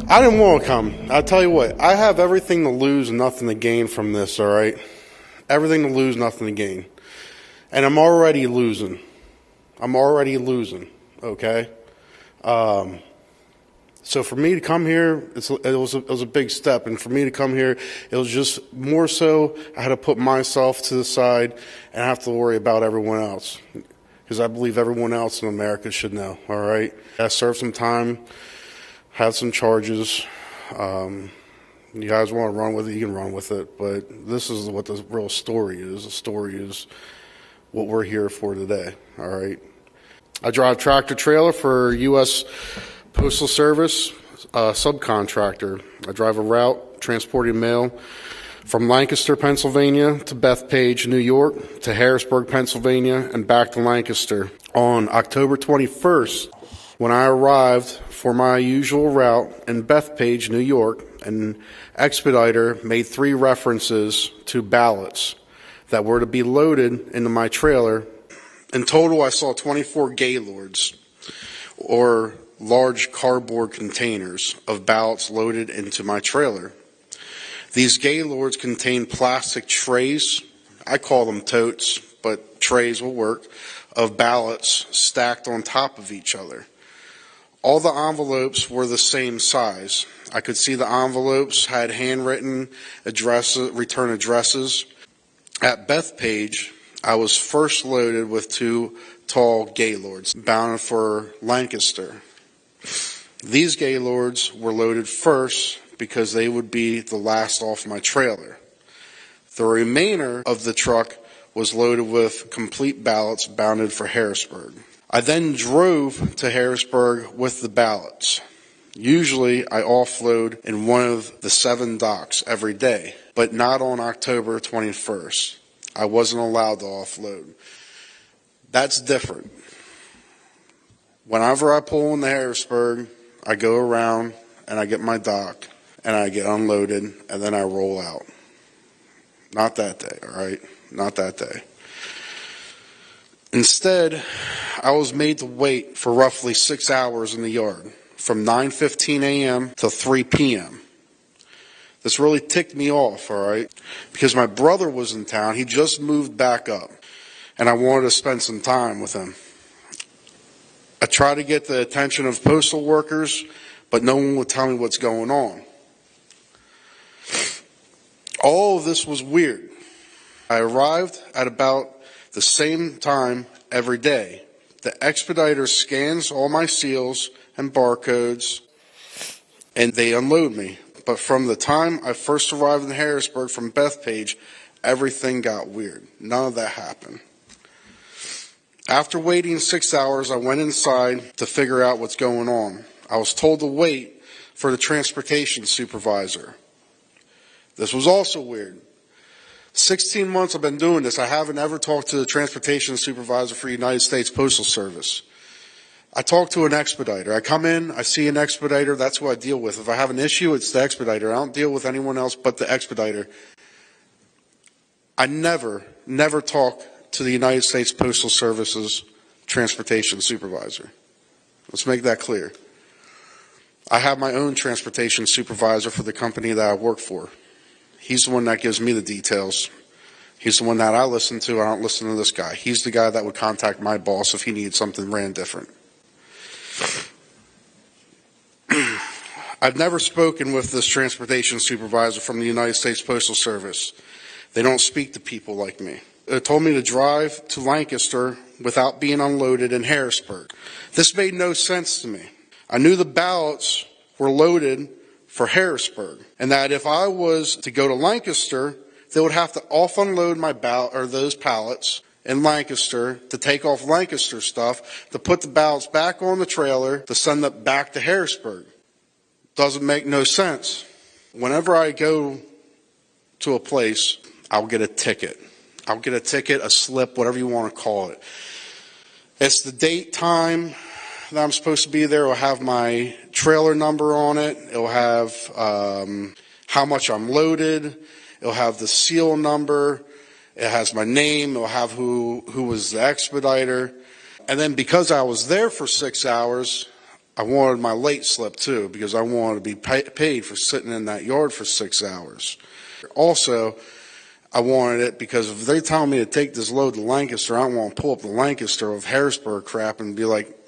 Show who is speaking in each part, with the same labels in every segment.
Speaker 1: I didn't want to come. I'll tell you what, I have everything to lose and nothing to gain from this, all right? Everything to lose, nothing to gain. And I'm already losing. Okay? So for me to come here, it was a big step. And for me to come here, it was just more so I had to put myself to the side and I have to worry about everyone else. Because I believe everyone else in America should know, all right? I served some time, had some charges. You guys want to run with it, you can run with it. But this is what the real story is. The story is what we're here for today, all right? I drive tractor trailer for U.S. Postal Service, subcontractor. I drive a route transporting mail from Lancaster, Pennsylvania to Bethpage, New York to Harrisburg, Pennsylvania, and back to Lancaster. On October 21st, when I arrived for my usual route in Bethpage, New York, an expediter made 3 references to ballots that were to be loaded into my trailer. In total, I saw 24 Gaylords, or large cardboard containers of ballots loaded into my trailer. These Gaylords contain plastic trays, I call them totes, but trays will work, of ballots stacked on top of each other. All the envelopes were the same size. I could see the envelopes had handwritten return addresses. At Bethpage, I was first loaded with 2 tall Gaylords bound for Lancaster. These Gaylords were loaded first because they would be the last off my trailer. The remainder of the truck was loaded with complete ballots bounded for Harrisburg. I then drove to Harrisburg with the ballots. Usually I offload in one of the 7 docks every day, but not on October 21st. I wasn't allowed to offload. That's different. Whenever I pull into Harrisburg, I go around and I get my dock and I get unloaded and then I roll out. Not that day, all right? Not that day. Instead, I was made to wait for roughly 6 hours in the yard, from 9:15 a.m. to 3 p.m. This really ticked me off, all right? Because my brother was in town. He just moved back up, and I wanted to spend some time with him. I tried to get the attention of postal workers, but no one would tell me what's going on. All of this was weird. I arrived at about the same time every day. The expediter scans all my seals and barcodes, and they unload me. But from the time I first arrived in Harrisburg from Bethpage, everything got weird. None of that happened. After waiting 6 hours, I went inside to figure out what's going on. I was told to wait for the transportation supervisor. This was also weird. 16 months I've been doing this. I haven't ever talked to the transportation supervisor for the United States Postal Service. I talk to an expediter. I come in, I see an expediter, that's who I deal with. If I have an issue, it's the expediter. I don't deal with anyone else but the expediter. I never talk to the United States Postal Service's transportation supervisor. Let's make that clear. I have my own transportation supervisor for the company that I work for. He's the one that gives me the details. He's the one that I listen to. I don't listen to this guy. He's the guy that would contact my boss if he needed something ran different. I've never spoken with this transportation supervisor from the United States Postal Service. They don't speak to people like me. They told me to drive to Lancaster without being unloaded in Harrisburg. This made no sense to me. I knew the ballots were loaded for Harrisburg, and that if I was to go to Lancaster, they would have to off-unload my ballot or those pallets in Lancaster to take off Lancaster stuff, to put the ballots back on the trailer, to send it back to Harrisburg. Doesn't make no sense. Whenever I go to a place, I'll get a ticket. I'll get a ticket, a slip, whatever you want to call it. It's the date, time that I'm supposed to be there. It'll have my trailer number on it. It'll have how much I'm loaded. It'll have the seal number. It has my name. It'll have who was the expediter. And then because I was there for 6 hours, I wanted my late slip too, because I wanted to be paid for sitting in that yard for 6 hours. Also, I wanted it because if they're telling me to take this load to Lancaster, I don't want to pull up the Lancaster of Harrisburg crap and be like,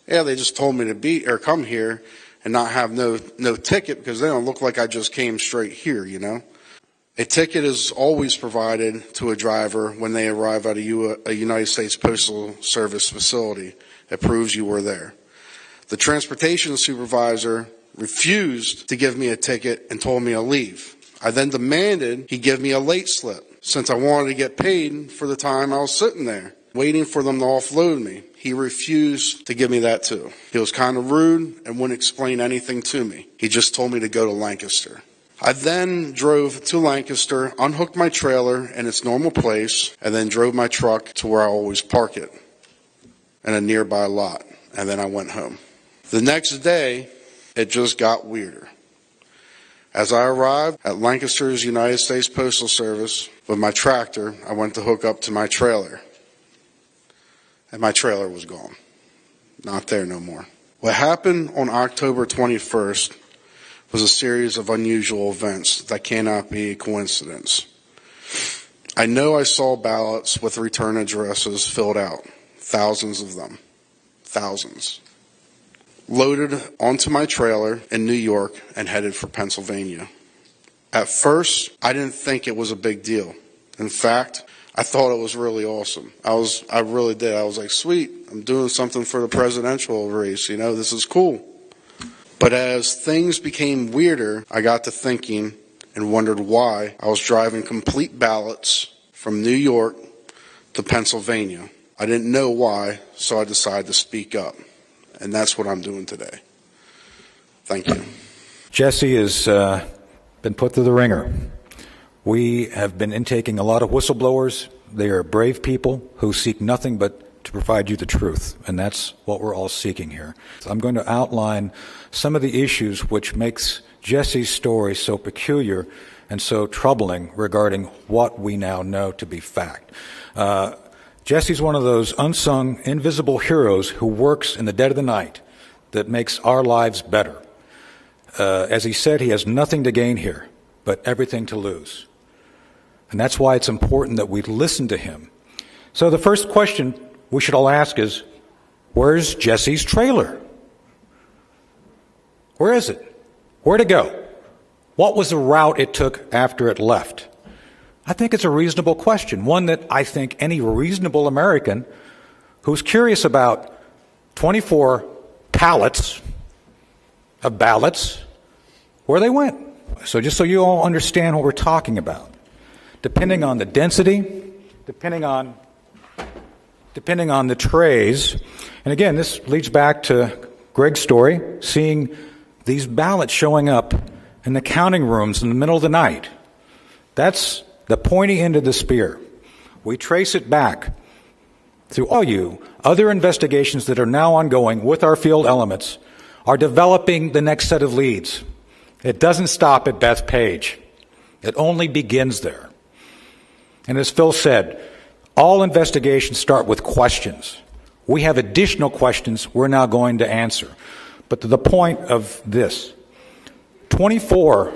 Speaker 1: yeah, they just told me to come here and not have no ticket, because they don't look like I just came straight here, you know. A ticket is always provided to a driver when they arrive at a United States Postal Service facility that proves you were there. The transportation supervisor refused to give me a ticket and told me to leave. I then demanded he give me a late slip, since I wanted to get paid for the time I was sitting there, waiting for them to offload me. He refused to give me that too. He was kind of rude and wouldn't explain anything to me. He just told me to go to Lancaster. I then drove to Lancaster, unhooked my trailer in its normal place, and then drove my truck to where I always park it, in a nearby lot, and then I went home. The next day, it just got weirder. As I arrived at Lancaster's United States Postal Service with my tractor, I went to hook up to my trailer, and my trailer was gone. Not there no more. What happened on October 21st was a series of unusual events that cannot be a coincidence. I know I saw ballots with return addresses filled out, thousands of them, thousands, loaded onto my trailer in New York and headed for Pennsylvania. At first, I didn't think it was a big deal. In fact, I thought it was really awesome. I really did. I was like, sweet, I'm doing something for the presidential race, you know, this is cool. But as things became weirder, I got to thinking and wondered why I was driving complete ballots from New York to Pennsylvania. I didn't know why, so I decided to speak up. And that's what I'm doing today. Thank you.
Speaker 2: Jesse has been put through the ringer. We have been intaking a lot of whistleblowers. They are brave people who seek nothing but to provide you the truth, and that's what we're all seeking here. So I'm going to outline some of the issues which makes Jesse's story so peculiar and so troubling regarding what we now know to be fact. Jesse's one of those unsung, invisible heroes who works in the dead of the night that makes our lives better. As he said, he has nothing to gain here, but everything to lose. And that's why it's important that we listen to him. So the first question we should all ask is, where's Jesse's trailer? Where is it? Where'd it go? What was the route it took after it left? I think it's a reasonable question, one that I think any reasonable American who's curious about 24 pallets of ballots, where they went. So just so you all understand what we're talking about, depending on the density, depending on the trays, and again, this leads back to Greg's story, seeing these ballots showing up in the counting rooms in the middle of the night. That's the pointy end of the spear. We trace it back through all you. Other investigations that are now ongoing with our field elements are developing the next set of leads. It doesn't stop at Bethpage. It only begins there. And as Phil said, all investigations start with questions. We have additional questions we're now going to answer. But to the point of this, 24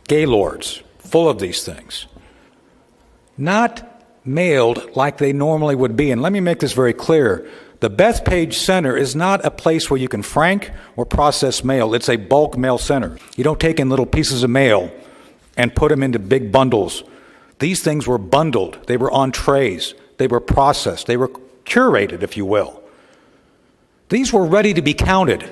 Speaker 2: Gaylords full of these things, not mailed like they normally would be. And let me make this very clear. The Bethpage Center is not a place where you can frank or process mail. It's a bulk mail center. You don't take in little pieces of mail and put them into big bundles. These things were bundled. They were on trays. They were processed. They were curated, if you will. These were ready to be counted.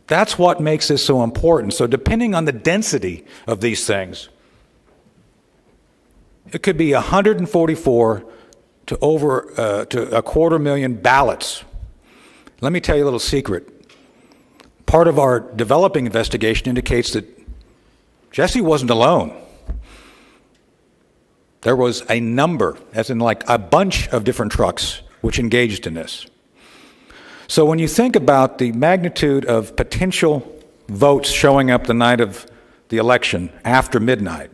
Speaker 2: That's what makes this so important. So depending on the density of these things, it could be 144 to over to 250,000 ballots. Let me tell you a little secret. Part of our developing investigation indicates that Jesse wasn't alone. There was a number, as in like a bunch of different trucks, which engaged in this. So when you think about the magnitude of potential votes showing up the night of the election after midnight,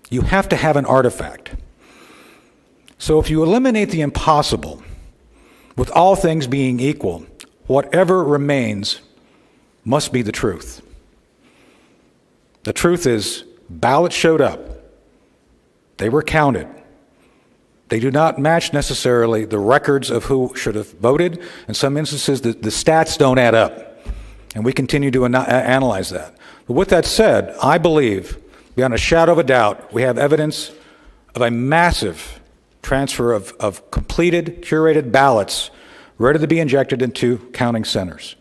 Speaker 2: you have to have an artifact. So if you eliminate the impossible, With all things being equal, whatever remains must be the truth. The truth is, ballots showed up. They were counted. They do not match necessarily the records of who should have voted. In some instances, the stats don't add up. And we continue to analyze that. But with that said, I believe, beyond a shadow of a doubt, we have evidence of a massive transfer of completed, curated ballots ready to be injected into counting centers.